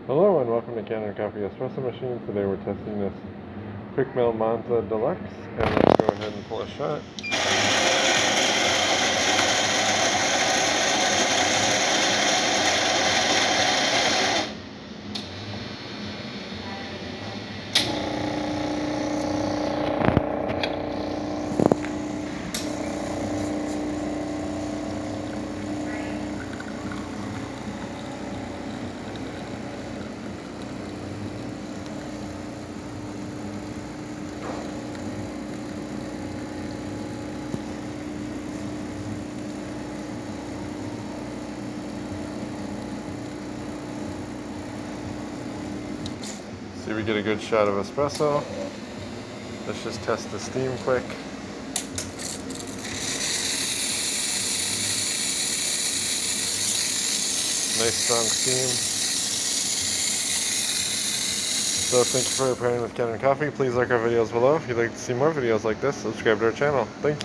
Hello and welcome to Kanen Coffee Espresso Machine. Today we're testing this Quckmill Monza Deluxe, and let's go ahead and pull a shot. See if we get a good shot of espresso. Let's just test the steam quick. Nice strong steam. So thank you for pairing with Kanen Coffee. Please like our videos below. If you'd like to see more videos like this, subscribe to our channel. Thank you.